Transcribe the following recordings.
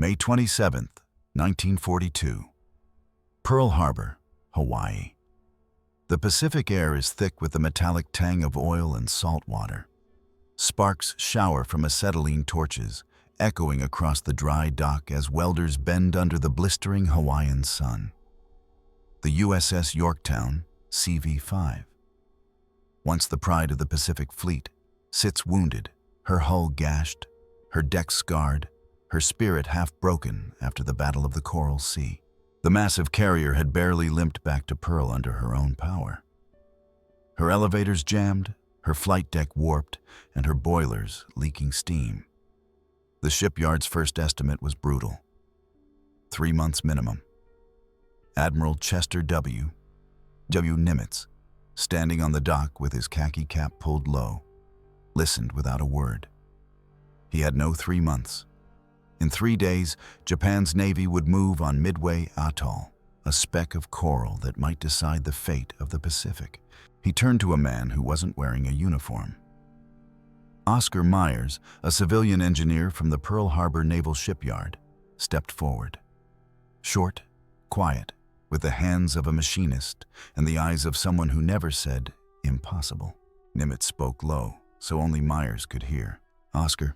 May 27, 1942. Pearl Harbor, Hawaii. The Pacific air is thick with the metallic tang of oil and salt water. Sparks shower from acetylene torches, echoing across the dry dock as welders bend under the blistering Hawaiian sun. The USS Yorktown, CV-5. Once the pride of the Pacific Fleet, sits wounded, her hull gashed, her deck scarred, her spirit half broken after the Battle of the Coral Sea. The massive carrier had barely limped back to Pearl under her own power. Her elevators jammed, her flight deck warped, and her boilers leaking steam. The shipyard's first estimate was brutal. 3 months minimum. Admiral Chester W. Nimitz, standing on the dock with his khaki cap pulled low, listened without a word. He had no 3 months. In 3 days, Japan's Navy would move on Midway Atoll, a speck of coral that might decide the fate of the Pacific. He turned to a man who wasn't wearing a uniform. Oscar Myers, a civilian engineer from the Pearl Harbor Naval Shipyard, stepped forward. Short, quiet, with the hands of a machinist and the eyes of someone who never said impossible. Nimitz spoke low, so only Myers could hear. "Oscar,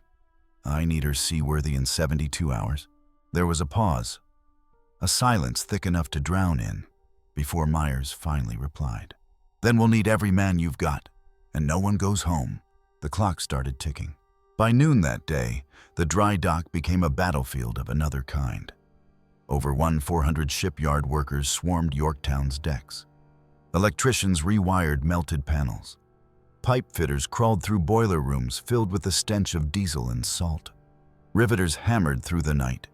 I need her seaworthy in 72 hours. There was a pause, a silence thick enough to drown in, before Myers finally replied. "Then we'll need every man you've got, and no one goes home." The clock started ticking. By noon that day, the dry dock became a battlefield of another kind. Over 400 shipyard workers swarmed Yorktown's decks. Electricians rewired melted panels. Pipe fitters crawled through boiler rooms filled with the stench of diesel and salt. Riveters hammered through the night,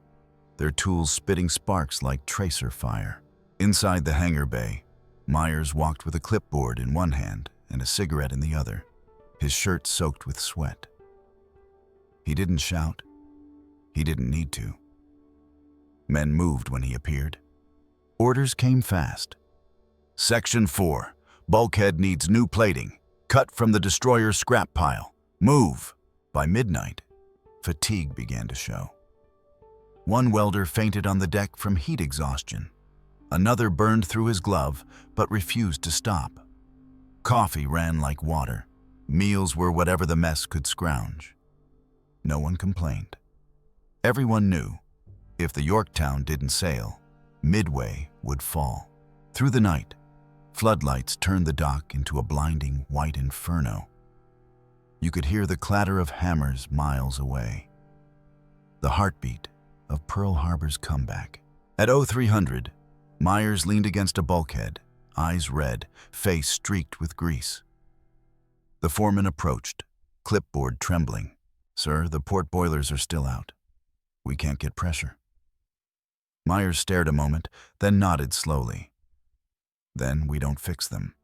their tools spitting sparks like tracer fire. Inside the hangar bay, Myers walked with a clipboard in one hand and a cigarette in the other, his shirt soaked with sweat. He didn't shout. He didn't need to. Men moved when he appeared. Orders came fast. "Section 4, bulkhead needs new plating. Cut from the destroyer's scrap pile. Move!" By midnight, fatigue began to show. One welder fainted on the deck from heat exhaustion. Another burned through his glove, but refused to stop. Coffee ran like water. Meals were whatever the mess could scrounge. No one complained. Everyone knew, if the Yorktown didn't sail, Midway would fall. Through the night, floodlights turned the dock into a blinding white inferno. You could hear the clatter of hammers miles away. The heartbeat of Pearl Harbor's comeback. At 0300, Myers leaned against a bulkhead, eyes red, face streaked with grease. The foreman approached, clipboard trembling. "Sir, the port boilers are still out. We can't get pressure." Myers stared a moment, then nodded slowly. "Then we don't fix them.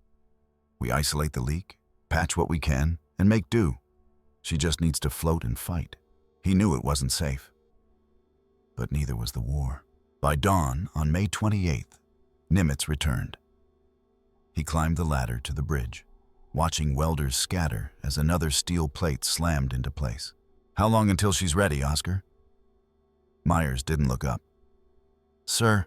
We isolate the leak, patch what we can, and make do. She just needs to float and fight." He knew it wasn't safe. But neither was the war. By dawn on May 28th, Nimitz returned. He climbed the ladder to the bridge, watching welders scatter as another steel plate slammed into place. "How long until she's ready, Oscar?" Myers didn't look up. "Sir,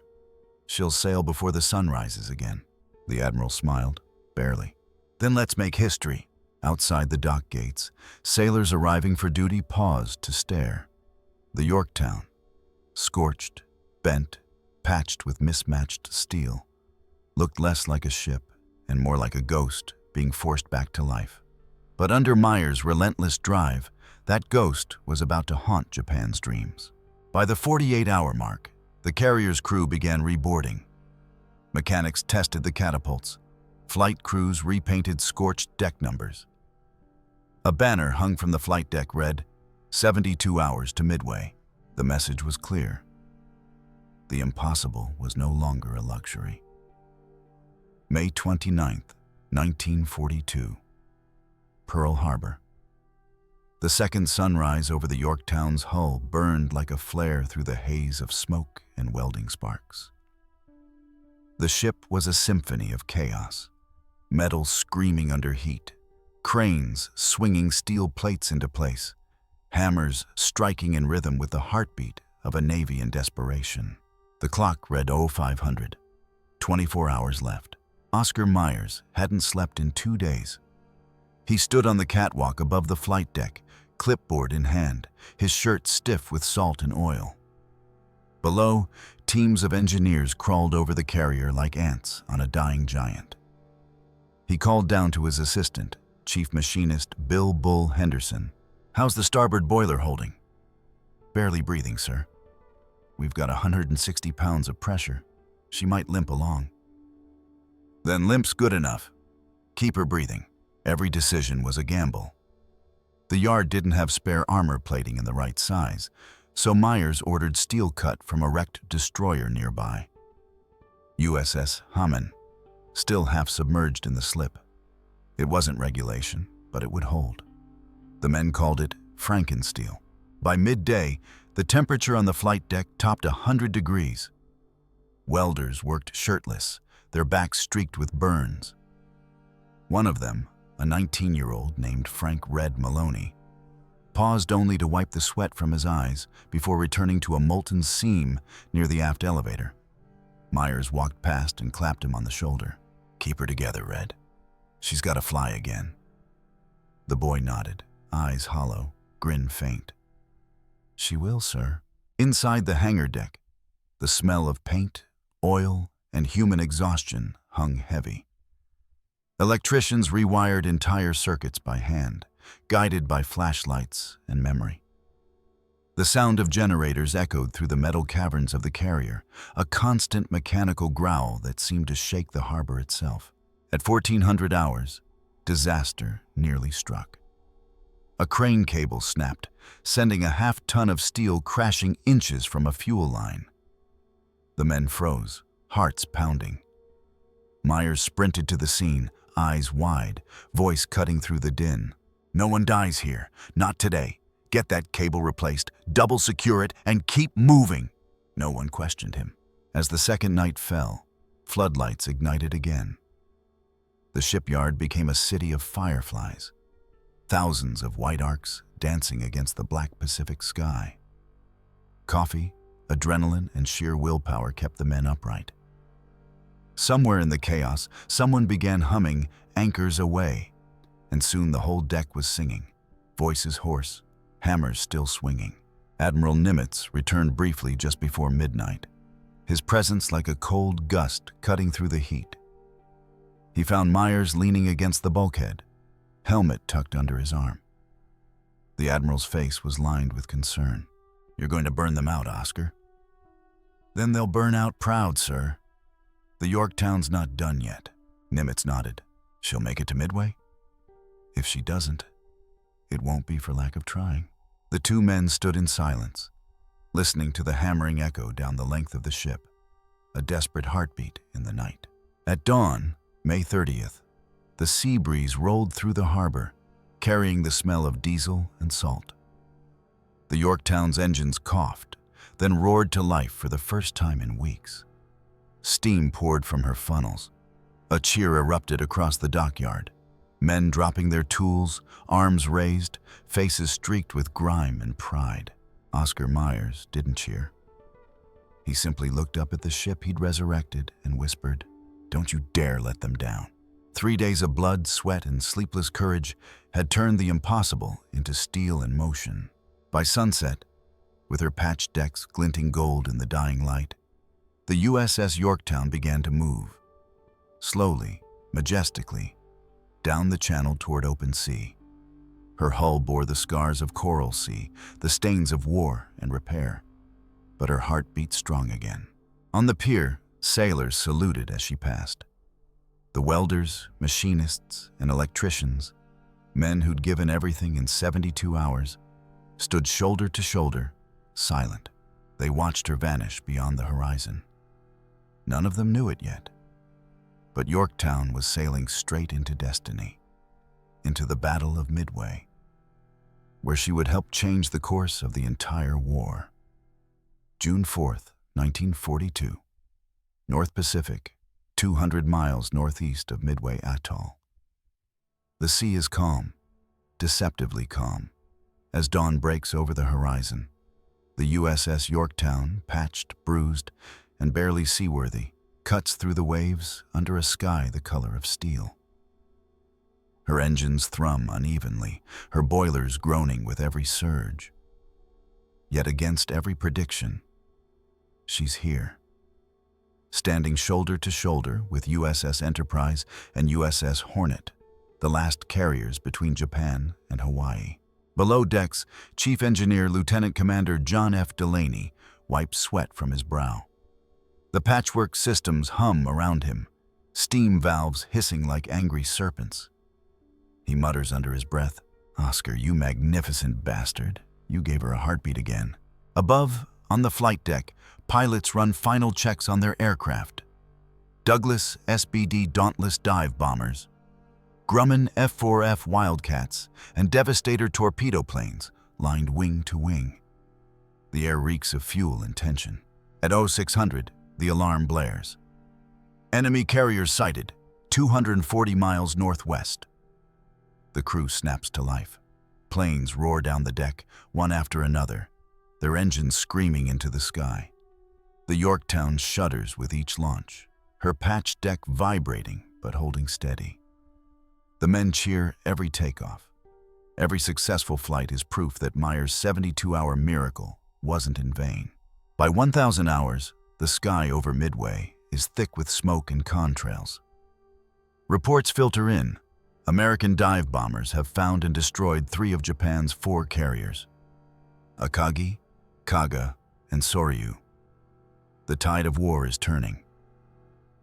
she'll sail before the sun rises again." The Admiral smiled, barely. "Then let's make history." Outside the dock gates, sailors arriving for duty paused to stare. The Yorktown, scorched, bent, patched with mismatched steel, looked less like a ship and more like a ghost being forced back to life. But under Myers' relentless drive, that ghost was about to haunt Japan's dreams. By the 48-hour mark, the carrier's crew began reboarding. Mechanics tested the catapults. Flight crews repainted scorched deck numbers. A banner hung from the flight deck read, "72 hours to Midway." The message was clear. The impossible was no longer a luxury. May 29th, 1942. Pearl Harbor. The second sunrise over the Yorktown's hull burned like a flare through the haze of smoke and welding sparks. The ship was a symphony of chaos, metal screaming under heat, cranes swinging steel plates into place, hammers striking in rhythm with the heartbeat of a navy in desperation. The clock read 0500. 24 hours left. Oscar Myers hadn't slept in 2 days. He stood on the catwalk above the flight deck, clipboard in hand, his shirt stiff with salt and oil. Below, teams of engineers crawled over the carrier like ants on a dying giant. He called down to his assistant, Chief Machinist Bill Bull Henderson. "How's the starboard boiler holding?" "Barely breathing, sir. We've got 160 pounds of pressure. She might limp along." "Then limp's good enough. Keep her breathing." Every decision was a gamble. The yard didn't have spare armor plating in the right size, so Myers ordered steel cut from a wrecked destroyer nearby. USS Haman, still half submerged in the slip. It wasn't regulation, but it would hold. The men called it Frankensteel. By midday, the temperature on the flight deck topped 100 degrees. Welders worked shirtless, their backs streaked with burns. One of them, a 19-year-old named Frank Red Maloney, paused only to wipe the sweat from his eyes before returning to a molten seam near the aft elevator. Myers walked past and clapped him on the shoulder. "Keep her together, Red. She's got to fly again." The boy nodded, eyes hollow, grin faint. "She will, sir." Inside the hangar deck, the smell of paint, oil, and human exhaustion hung heavy. Electricians rewired entire circuits by hand, guided by flashlights and memory. The sound of generators echoed through the metal caverns of the carrier, a constant mechanical growl that seemed to shake the harbor itself. At 1400 hours, disaster nearly struck. A crane cable snapped, sending a half-ton of steel crashing inches from a fuel line. The men froze, hearts pounding. Myers sprinted to the scene, eyes wide, voice cutting through the din. "No one dies here. Not today. Get that cable replaced, double secure it, and keep moving." No one questioned him. As the second night fell, floodlights ignited again. The shipyard became a city of fireflies, thousands of white arcs dancing against the black Pacific sky. Coffee, adrenaline, and sheer willpower kept the men upright. Somewhere in the chaos, someone began humming "Anchors Aweigh," and soon the whole deck was singing, voices hoarse, hammers still swinging. Admiral Nimitz returned briefly just before midnight, his presence like a cold gust cutting through the heat. He found Myers leaning against the bulkhead, helmet tucked under his arm. The Admiral's face was lined with concern. "You're going to burn them out, Oscar." "Then they'll burn out proud, sir. The Yorktown's not done yet." Nimitz nodded. "She'll make it to Midway?" "If she doesn't, it won't be for lack of trying." The two men stood in silence, listening to the hammering echo down the length of the ship, a desperate heartbeat in the night. At dawn, May 30th, the sea breeze rolled through the harbor, carrying the smell of diesel and salt. The Yorktown's engines coughed, then roared to life for the first time in weeks. Steam poured from her funnels. A cheer erupted across the dockyard. Men dropping their tools, arms raised, faces streaked with grime and pride. Oscar Myers didn't cheer. He simply looked up at the ship he'd resurrected and whispered, "Don't you dare let them down." 3 days of blood, sweat, and sleepless courage had turned the impossible into steel and motion. By sunset, with her patched decks glinting gold in the dying light, the USS Yorktown began to move, slowly, majestically, down the channel toward open sea. Her hull bore the scars of Coral Sea, the stains of war and repair, but her heart beat strong again. On the pier, sailors saluted as she passed. The welders, machinists, and electricians, men who'd given everything in 72 hours, stood shoulder to shoulder, silent. They watched her vanish beyond the horizon. None of them knew it yet, but Yorktown was sailing straight into destiny, into the Battle of Midway, where she would help change the course of the entire war. June 4th, 1942, North Pacific, 200 miles northeast of Midway Atoll. The sea is calm, deceptively calm, as dawn breaks over the horizon. The USS Yorktown, patched, bruised, and barely seaworthy, cuts through the waves under a sky the color of steel. Her engines thrum unevenly, her boilers groaning with every surge. Yet against every prediction, she's here. Standing shoulder to shoulder with USS Enterprise and USS Hornet, the last carriers between Japan and Hawaii. Below decks, Chief Engineer Lieutenant Commander John F. Delaney wipes sweat from his brow. The patchwork systems hum around him, steam valves hissing like angry serpents. He mutters under his breath, "Oscar, you magnificent bastard. You gave her a heartbeat again." Above, on the flight deck, pilots run final checks on their aircraft. Douglas SBD Dauntless dive bombers, Grumman F-4F Wildcats, and Devastator torpedo planes lined wing to wing. The air reeks of fuel and tension. At 0600, the alarm blares. Enemy carrier sighted, 240 miles northwest. The crew snaps to life. Planes roar down the deck, one after another, their engines screaming into the sky. The Yorktown shudders with each launch, her patched deck vibrating but holding steady. The men cheer every takeoff. Every successful flight is proof that Meyer's 72-hour miracle wasn't in vain. By 1,000 hours, the sky over Midway is thick with smoke and contrails. Reports filter in. American dive bombers have found and destroyed 3 of Japan's 4 carriers: Akagi, Kaga, and Soryu. The tide of war is turning.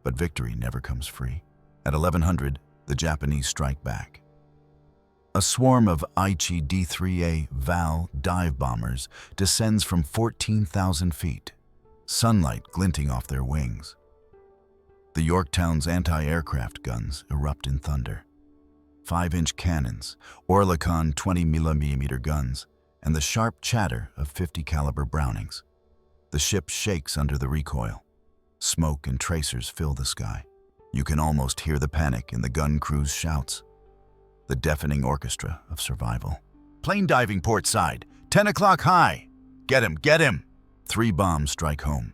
But victory never comes free. At 1100, the Japanese strike back. A swarm of Aichi D-3A Val dive bombers descends from 14,000 feet, sunlight glinting off their wings. The Yorktown's anti-aircraft guns erupt in thunder. 5-inch cannons, Oerlikon 20mm guns, and the sharp chatter of 50-caliber Brownings. The ship shakes under the recoil. Smoke and tracers fill the sky. You can almost hear the panic in the gun crew's shouts. The deafening orchestra of survival. "Plane diving port side, 10 o'clock high. Get him, get him!" 3 bombs strike home.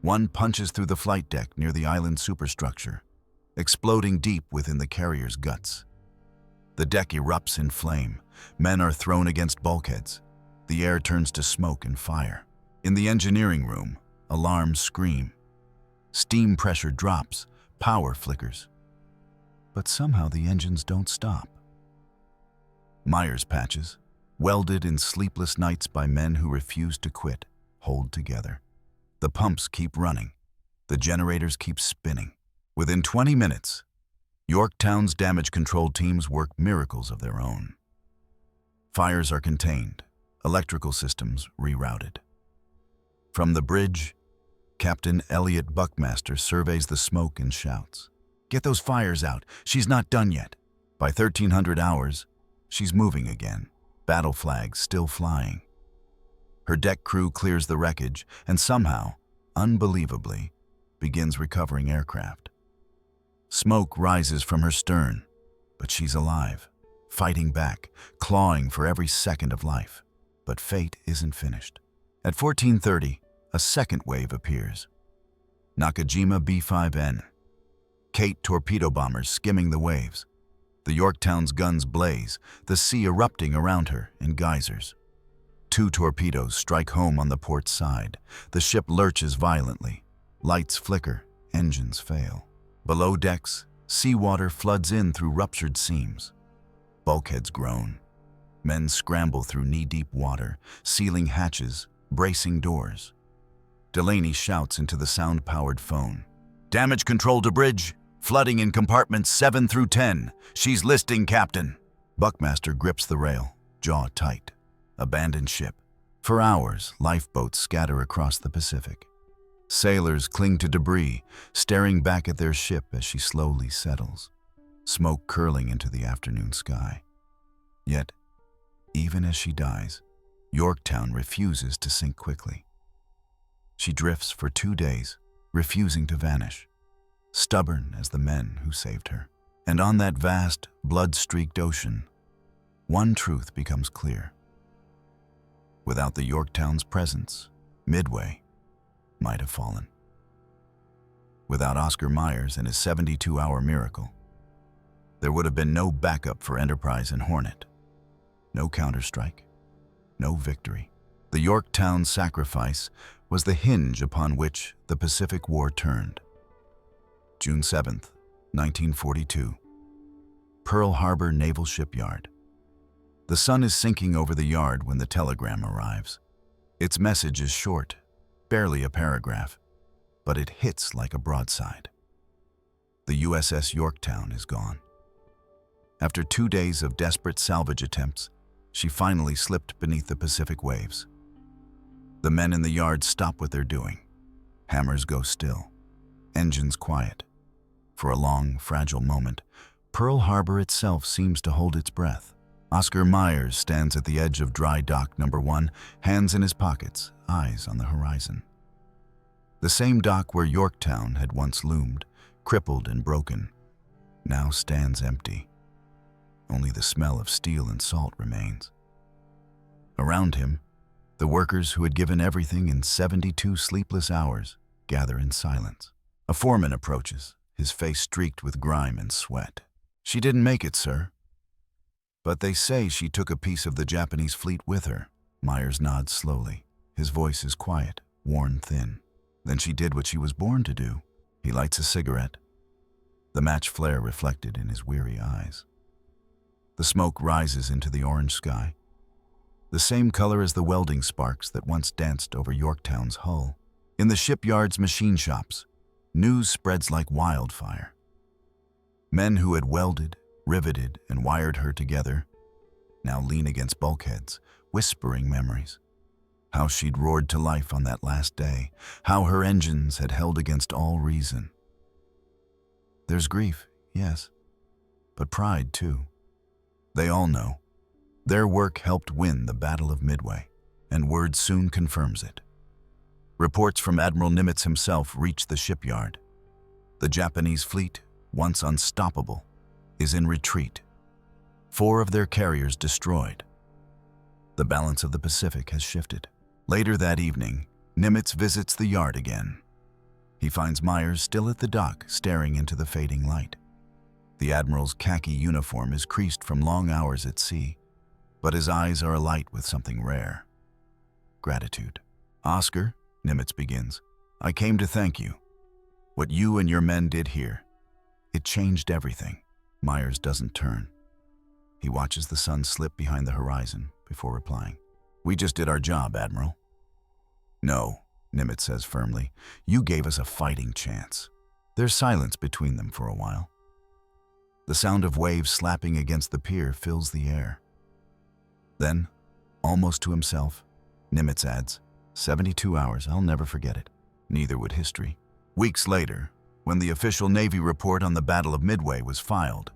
One punches through the flight deck near the island superstructure, exploding deep within the carrier's guts. The deck erupts in flame. Men are thrown against bulkheads. The air turns to smoke and fire. In the engineering room, alarms scream. Steam pressure drops, power flickers. But somehow the engines don't stop. Myers patches, welded in sleepless nights by men who refuse to quit, hold together. The pumps keep running. The generators keep spinning. Within 20 minutes, Yorktown's damage control teams work miracles of their own. Fires are contained, electrical systems rerouted. From the bridge, Captain Elliot Buckmaster surveys the smoke and shouts, "Get those fires out, she's not done yet." By 1300 hours, she's moving again, battle flags still flying. Her deck crew clears the wreckage and somehow, unbelievably, begins recovering aircraft. Smoke rises from her stern, but she's alive, fighting back, clawing for every second of life. But fate isn't finished. At 1430, a second wave appears. Nakajima B-5N. Kate torpedo bombers skimming the waves. The Yorktown's guns blaze, the sea erupting around her in geysers. 2 torpedoes strike home on the port side. The ship lurches violently. Lights flicker, engines fail. Below decks, seawater floods in through ruptured seams. Bulkheads groan. Men scramble through knee-deep water, sealing hatches, bracing doors. Delaney shouts into the sound-powered phone. "Damage control to bridge. Flooding in compartments 7 through 10. She's listing, Captain." Buckmaster grips the rail, jaw tight. Abandoned ship. For hours, lifeboats scatter across the Pacific. Sailors cling to debris, staring back at their ship as she slowly settles, smoke curling into the afternoon sky. Yet, even as she dies, Yorktown refuses to sink quickly. She drifts for 2 days, refusing to vanish, stubborn as the men who saved her. And on that vast, blood-streaked ocean, one truth becomes clear. Without the Yorktown's presence, Midway might have fallen. Without Oscar Myers and his 72-hour miracle, there would have been no backup for Enterprise and Hornet. No counterstrike, no victory. The Yorktown sacrifice was the hinge upon which the Pacific War turned. June 7, 1942. Pearl Harbor Naval Shipyard. The sun is sinking over the yard when the telegram arrives. Its message is short, barely a paragraph, but it hits like a broadside. The USS Yorktown is gone. After 2 days of desperate salvage attempts, she finally slipped beneath the Pacific waves. The men in the yard stop what they're doing. Hammers go still. Engines quiet. For a long, fragile moment, Pearl Harbor itself seems to hold its breath. Oscar Myers stands at the edge of dry dock number 1, hands in his pockets, eyes on the horizon. The same dock where Yorktown had once loomed, crippled and broken, now stands empty. Only the smell of steel and salt remains. Around him, the workers who had given everything in 72 sleepless hours gather in silence. A foreman approaches, his face streaked with grime and sweat. "She didn't make it, sir." "But they say she took a piece of the Japanese fleet with her." Myers nods slowly. His voice is quiet, worn thin. "Then she did what she was born to do." He lights a cigarette, the match flare reflected in his weary eyes. The smoke rises into the orange sky, the same color as the welding sparks that once danced over Yorktown's hull. In the shipyard's machine shops, news spreads like wildfire. Men who had welded, riveted, and wired her together now lean against bulkheads, whispering memories. How she'd roared to life on that last day, how her engines had held against all reason. There's grief, yes, but pride too. They all know. Their work helped win the Battle of Midway, and word soon confirms it. Reports from Admiral Nimitz himself reach the shipyard. The Japanese fleet, once unstoppable, is in retreat. 4 of their carriers destroyed. The balance of the Pacific has shifted. Later that evening, Nimitz visits the yard again. He finds Myers still at the dock, staring into the fading light. The Admiral's khaki uniform is creased from long hours at sea, but his eyes are alight with something rare. Gratitude. "Oscar," Nimitz begins, "I came to thank you. What you and your men did here, it changed everything." Myers doesn't turn. He watches the sun slip behind the horizon before replying. "We just did our job, Admiral." "No," Nimitz says firmly, "you gave us a fighting chance." There's silence between them for a while. The sound of waves slapping against the pier fills the air. Then, almost to himself, Nimitz adds, 72 hours, I'll never forget it. Neither would history. Weeks later, when the official Navy report on the Battle of Midway was filed,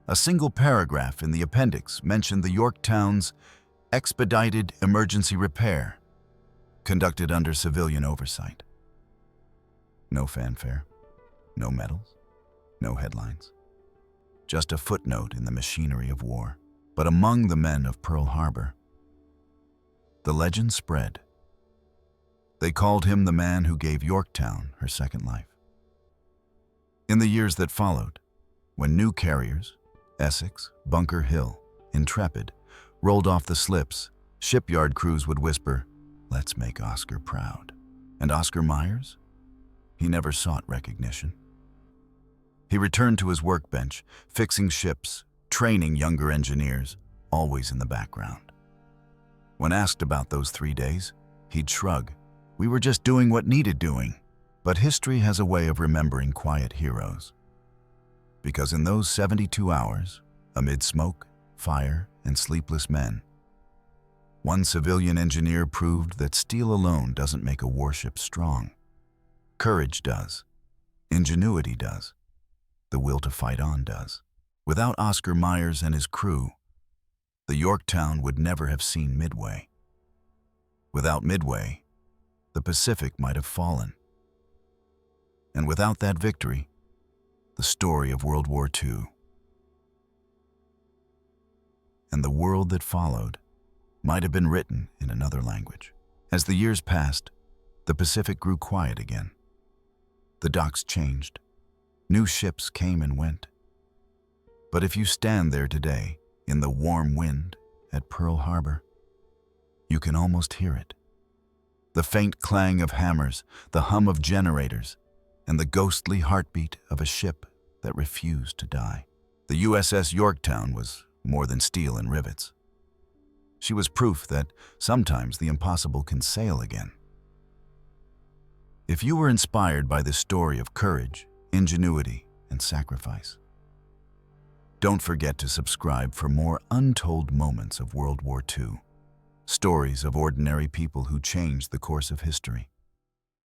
a single paragraph in the appendix mentioned the Yorktown's expedited emergency repair, conducted under civilian oversight. No fanfare, no medals, no headlines. Just a footnote in the machinery of war. But among the men of Pearl Harbor, the legend spread. They called him the man who gave Yorktown her second life. In the years that followed, when new carriers, Essex, Bunker Hill, Intrepid, rolled off the slips, shipyard crews would whisper, "Let's make Oscar proud." And Oscar Myers? He never sought recognition. He returned to his workbench, fixing ships, training younger engineers, always in the background. When asked about those 3 days, he'd shrug. "We were just doing what needed doing." But history has a way of remembering quiet heroes. Because in those 72 hours, amid smoke, fire, and sleepless men, one civilian engineer proved that steel alone doesn't make a warship strong. Courage does. Ingenuity does. The will to fight on does. Without Oscar Myers and his crew, the Yorktown would never have seen Midway. Without Midway, the Pacific might have fallen. And without that victory, the story of World War II and the world that followed might have been written in another language. As the years passed, the Pacific grew quiet again. The docks changed. New ships came and went. But if you stand there today, in the warm wind at Pearl Harbor, you can almost hear it. The faint clang of hammers, the hum of generators, and the ghostly heartbeat of a ship that refused to die. The USS Yorktown was more than steel and rivets. She was proof that sometimes the impossible can sail again. If you were inspired by this story of courage, ingenuity, and sacrifice, don't forget to subscribe for more untold moments of World War II. Stories of ordinary people who changed the course of history.